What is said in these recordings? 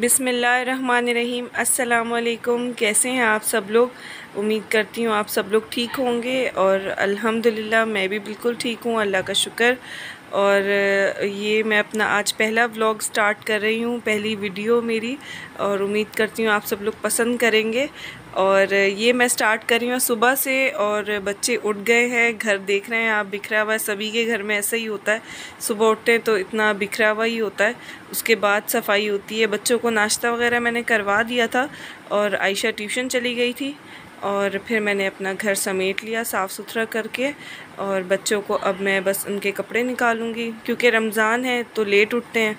बिस्मिल्लाहिर्रहमानिर्रहीम। अस्सलामुअलैकुम। कैसे हैं आप सब लोग? उम्मीद करती हूँ आप सब लोग ठीक होंगे और अल्हम्दुलिल्लाह मैं भी बिल्कुल ठीक हूँ, अल्लाह का शुक्र। और ये मैं अपना आज पहला व्लॉग स्टार्ट कर रही हूँ, पहली वीडियो मेरी, और उम्मीद करती हूँ आप सब लोग पसंद करेंगे। और ये मैं स्टार्ट कर रही हूँ सुबह से, और बच्चे उठ गए हैं, घर देख रहे हैं आप, बिखरा हुआ है। सभी के घर में ऐसा ही होता है, सुबह उठते हैं तो इतना बिखरा हुआ ही होता है। उसके बाद सफाई होती है। बच्चों को नाश्ता वगैरह मैंने करवा दिया था और आयशा ट्यूशन चली गई थी, और फिर मैंने अपना घर समेट लिया साफ़ सुथरा करके। और बच्चों को अब मैं बस उनके कपड़े निकालूंगी, क्योंकि रमज़ान है तो लेट उठते हैं,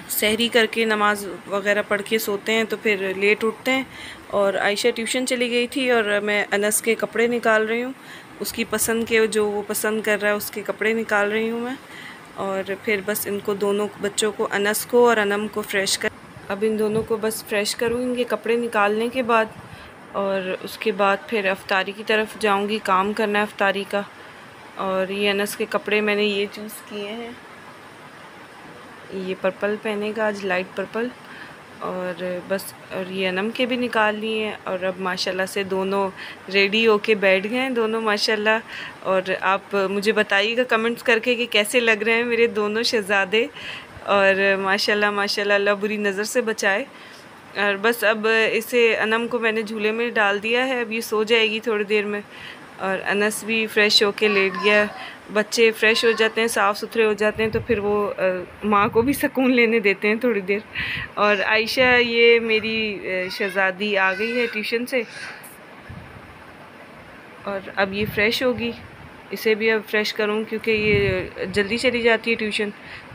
सहरी करके नमाज़ वगैरह पढ़ के सोते हैं तो फिर लेट उठते हैं। और आयशा ट्यूशन चली गई थी और मैं अनस के कपड़े निकाल रही हूँ, उसकी पसंद के, जो वो पसंद कर रहा है उसके कपड़े निकाल रही हूँ मैं। और फिर बस इनको दोनों बच्चों को, अनस को और अनम को फ़्रेश कर, अब इन दोनों को बस फ़्रेश करूँ इनके कपड़े निकालने के बाद। और उसके बाद फिर अफ्तारी की तरफ जाऊँगी, काम करना है अफ्तारी का। और ये अनस के कपड़े मैंने ये चूज़ किए हैं, ये पर्पल पहनेगा आज, लाइट पर्पल। और बस, और ये अनम के भी निकाल लिए हैं। और अब माशाल्लाह से दोनों रेडी होके बैठ गए हैं दोनों माशाल्लाह। और आप मुझे बताइएगा कमेंट्स करके कि कैसे लग रहे हैं मेरे दोनों शहज़ादे। और माशाल्लाह माशाल्लाह, अल्लाह बुरी नज़र से बचाए। और बस अब इसे, अनम को मैंने झूले में डाल दिया है, अब ये सो जाएगी थोड़ी देर में। और अनस भी फ़्रेश होके लेट गया। बच्चे फ़्रेश हो जाते हैं, साफ़ सुथरे हो जाते हैं तो फिर वो माँ को भी सुकून लेने देते हैं थोड़ी देर। और आयशा, ये मेरी शहज़ादी आ गई है ट्यूशन से, और अब ये फ़्रेश होगी, इसे भी अब फ्रेश करूँ क्योंकि ये जल्दी चली जाती है ट्यूशन।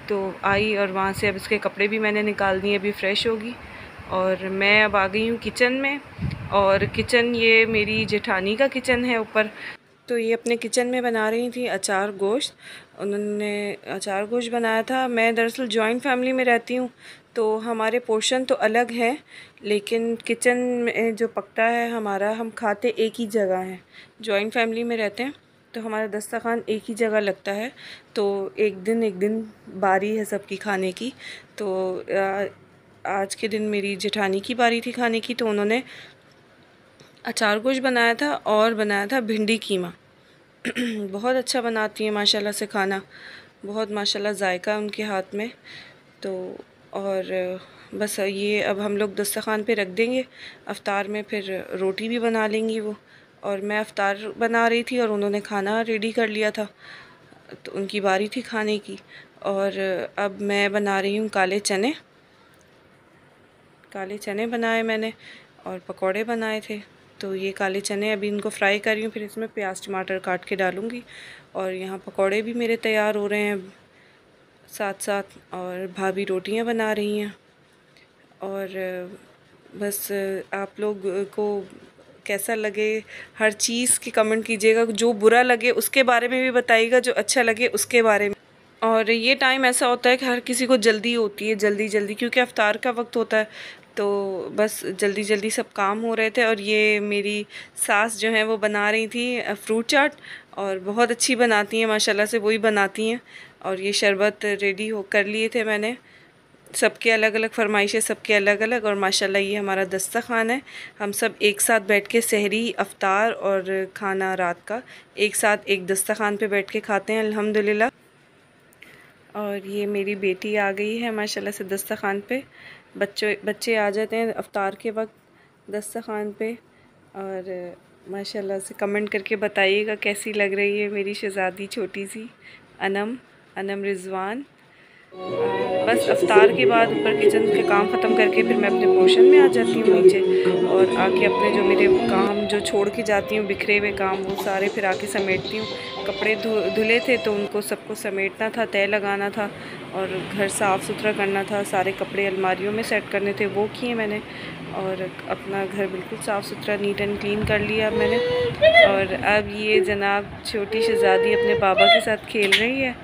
तो आई और वहाँ से अब इसके कपड़े भी मैंने निकाल दिए, अभी फ़्रेश होगी। और मैं अब आ गई हूँ किचन में। और किचन, ये मेरी जेठानी का किचन है ऊपर। तो ये अपने किचन में बना रही थी अचार गोश्त, उन्होंने अचार गोश्त बनाया था। मैं दरअसल जॉइंट फैमिली में रहती हूँ तो हमारे पोर्शन तो अलग हैं, लेकिन किचन में जो पकता है हमारा, हम खाते एक ही जगह हैं। जॉइंट फैमिली में रहते हैं तो हमारा दस्तरखान एक ही जगह लगता है। तो एक दिन बारी है सबकी खाने की। तो आज के दिन मेरी जेठानी की बारी थी खाने की, तो उन्होंने अचार गोश्त बनाया था और बनाया था भिंडी कीमा। बहुत अच्छा बनाती हैं माशाल्लाह से खाना, बहुत माशाल्लाह जायका उनके हाथ में। तो और बस ये अब हम लोग दस्तरखान पे रख देंगे अफ्तार में, फिर रोटी भी बना लेंगी वो। और मैं अफ्तार बना रही थी और उन्होंने खाना रेडी कर लिया था, तो उनकी बारी थी खाने की। और अब मैं बना रही हूँ काले चने। काले चने बनाए मैंने और पकौड़े बनाए थे। तो ये काले चने अभी इनको फ्राई कर रही हूँ, फिर इसमें प्याज टमाटर काट के डालूँगी। और यहाँ पकौड़े भी मेरे तैयार हो रहे हैं साथ साथ, और भाभी रोटियाँ बना रही हैं। और बस आप लोग को कैसा लगे हर चीज़ की कमेंट कीजिएगा, जो बुरा लगे उसके बारे में भी बताइएगा, जो अच्छा लगे उसके बारे में। और ये टाइम ऐसा होता है कि हर किसी को जल्दी होती है, जल्दी क्योंकि अफ्तार का वक्त होता है, तो बस जल्दी सब काम हो रहे थे। और ये मेरी सास जो है वो बना रही थी फ्रूट चाट, और बहुत अच्छी बनाती हैं माशाल्लाह से, वही बनाती हैं। और ये शरबत रेडी हो कर लिए थे मैंने, सबके अलग अलग फरमाइशें, सबके अलग अलग। और माशाल्लाह ये हमारा दस्तरखान है, हम सब एक साथ बैठ के सहरी, अफ्तार और खाना रात का एक साथ एक दस्तरखान पे बैठ के खाते हैं अल्हम्दुलिल्लाह। और ये मेरी बेटी आ गई है माशाल्लाह से दस्तरखान पे। बच्चे आ जाते हैं अफ्तार के वक्त दस्तरखान पे। और माशाल्लाह से कमेंट करके बताइएगा कैसी लग रही है मेरी शहज़ादी छोटी सी अनम रिज़वान। बस अफ्तार के बाद ऊपर किचन के काम ख़त्म करके फिर मैं अपने पोर्शन में आ जाती हूँ नीचे, और आके अपने जो मेरे काम जो छोड़ के जाती हूँ, बिखरे हुए काम, वो सारे फिर आके समेटती हूँ। कपड़े धुले थे तो उनको सबको समेटना था, तय लगाना था, और घर साफ़ सुथरा करना था, सारे कपड़े अलमारियों में सेट करने थे, वो किए मैंने। और अपना घर बिल्कुल साफ़ सुथरा नीट एंड क्लीन कर लिया मैंने। और अब ये जनाब छोटी शहज़ादी अपने बाबा के साथ खेल रही है।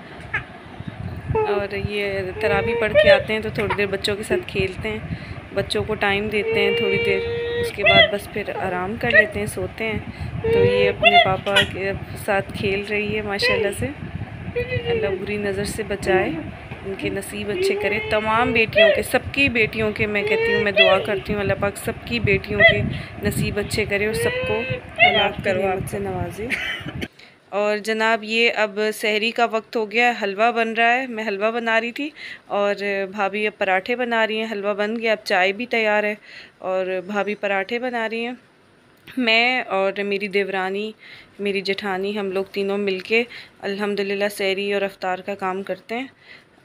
और ये तरावी पढ़ के आते हैं तो थोड़ी देर बच्चों के साथ खेलते हैं, बच्चों को टाइम देते हैं थोड़ी देर, उसके बाद बस फिर आराम कर लेते हैं, सोते हैं। तो ये अपने पापा के साथ खेल रही है माशाल्लाह से, अल्लाह बुरी नज़र से बचाए। इनके नसीब अच्छे करे, तमाम बेटियों के, सबकी बेटियों के मैं कहती हूँ, मैं दुआ करती हूँ अल्लाह पाक सबकी बेटियों के नसीब अच्छे करे और सबको औलाद की नेमत से नवाजे। और जनाब ये अब सहरी का वक्त हो गया, हलवा बन रहा है, मैं हलवा बना रही थी और भाभी अब पराठे बना रही हैं। हलवा बन गया, अब चाय भी तैयार है और भाभी पराठे बना रही हैं। मैं और मेरी देवरानी, मेरी जेठानी, हम लोग तीनों मिलके अल्हम्दुलिल्लाह सहरी और अफ्तार का काम करते हैं।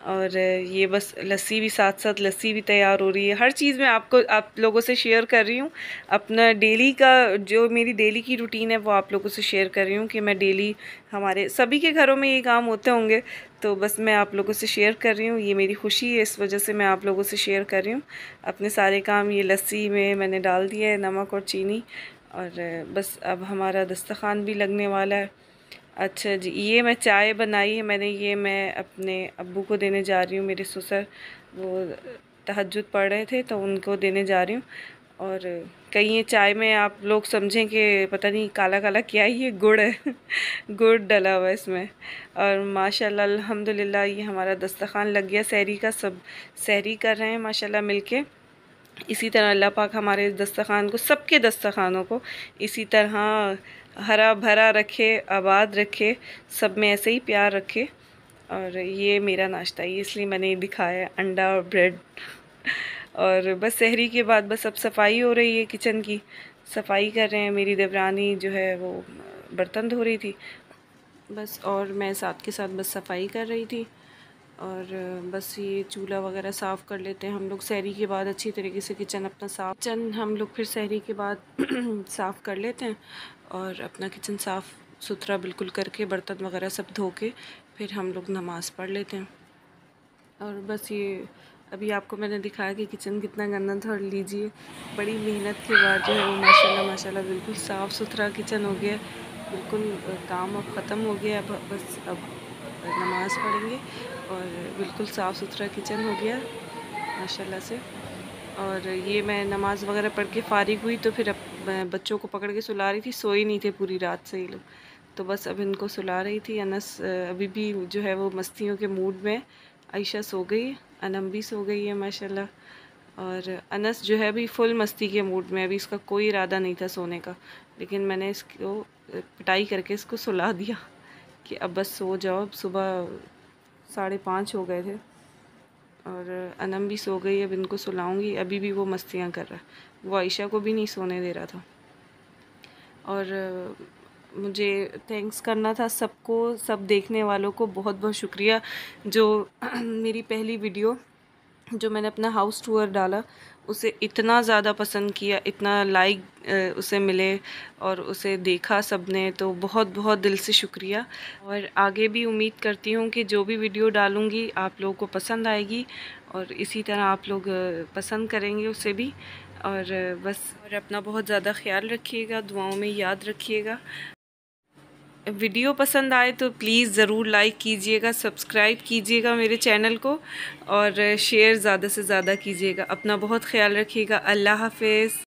और ये बस लस्सी भी साथ साथ लस्सी भी तैयार हो रही है। हर चीज़ मैं आप लोगों से शेयर कर रही हूँ। अपना डेली का जो मेरी डेली की रूटीन है वो आप लोगों से शेयर कर रही हूँ कि मैं डेली, हमारे सभी के घरों में ये काम होते होंगे, तो बस मैं आप लोगों से शेयर कर रही हूँ। ये मेरी खुशी है, इस वजह से मैं आप लोगों से शेयर कर रही हूँ अपने सारे काम। ये लस्सी में मैंने डाल दिया है नमक और चीनी, और बस अब हमारा दस्तरखान भी लगने वाला है। अच्छा जी, ये मैं चाय बनाई है मैंने, ये मैं अपने अब्बू को देने जा रही हूँ। मेरे ससुर वो तहज्जुद पढ़ रहे थे तो उनको देने जा रही हूँ। और कहीं ये चाय में आप लोग समझें कि पता नहीं काला काला क्या है, ये गुड़ है गुड़ डला हुआ है इसमें। और माशाल्लाह अल्हम्दुलिल्लाह ये हमारा दस्तरखान लग गया सहरी का। सब सहरी कर रहे हैं माशाल्लाह मिलके। इसी तरह अल्लाह पाक हमारे दस्तरखान को, सबके दस्तरखानों को इसी तरह हरा भरा रखे, आबाद रखे, सब में ऐसे ही प्यार रखे। और ये मेरा नाश्ता है, इसलिए मैंने दिखाया अंडा और ब्रेड। और बस सहरी के बाद बस अब सफाई हो रही है, किचन की सफाई कर रहे हैं। मेरी देवरानी जो है वो बर्तन धो रही थी बस, और मैं साथ के साथ बस सफाई कर रही थी। और बस ये चूल्हा वगैरह साफ़ कर लेते हैं हम लोग सहरी के बाद अच्छी तरीके से। किचन अपना साफ, किचन हम लोग फिर सहरी के बाद साफ़ कर लेते हैं और अपना किचन साफ़ सुथरा बिल्कुल करके, बर्तन वगैरह सब धो के फिर हम लोग नमाज़ पढ़ लेते हैं। और बस ये अभी आपको मैंने दिखाया कि किचन कितना गंदा था, और लीजिए बड़ी मेहनत के बाद जो है वो माशाल्लाह माशाल्लाह बिल्कुल साफ़ सुथरा किचन हो गया, बिल्कुल काम अब ख़त्म हो गया। अब बस अब नमाज़ पढ़ेंगे और बिल्कुल साफ़ सुथरा किचन हो गया माशाल्लाह से। और ये मैं नमाज़ वगैरह पढ़ के फ़ारिग हुई तो फिर अब बच्चों को पकड़ के सुला रही थी, सोए नहीं थे पूरी रात से ये लोग, तो बस अब इनको सुला रही थी। अनस अभी भी जो है वो मस्तियों के मूड में, आयशा सो गई, अनम भी सो गई है माशाल्लाह। और अनस जो है अभी फुल मस्ती के मूड में, अभी इसका कोई इरादा नहीं था सोने का, लेकिन मैंने इसको पिटाई करके इसको सुला दिया कि अब बस सो जाओ। सुबह 5:30 हो गए थे और अनम भी सो गई, अब इनको सुलाऊंगी। अभी भी वो मस्तियाँ कर रहा है, वो आयशा को भी नहीं सोने दे रहा था। और मुझे थैंक्स करना था सबको, सब देखने वालों को बहुत बहुत शुक्रिया। जो मेरी पहली वीडियो जो मैंने अपना हाउस टूर डाला उसे इतना ज़्यादा पसंद किया, इतना लाइक उसे मिले और उसे देखा सब ने, तो बहुत बहुत दिल से शुक्रिया। और आगे भी उम्मीद करती हूँ कि जो भी वीडियो डालूँगी आप लोगों को पसंद आएगी और इसी तरह आप लोग पसंद करेंगे उसे भी। और बस, और अपना बहुत ज़्यादा ख्याल रखिएगा, दुआओं में याद रखिएगा। वीडियो पसंद आए तो प्लीज़ ज़रूर लाइक कीजिएगा, सब्सक्राइब कीजिएगा मेरे चैनल को और शेयर ज़्यादा से ज़्यादा कीजिएगा। अपना बहुत ख्याल रखिएगा। अल्लाह हाफ़िज़।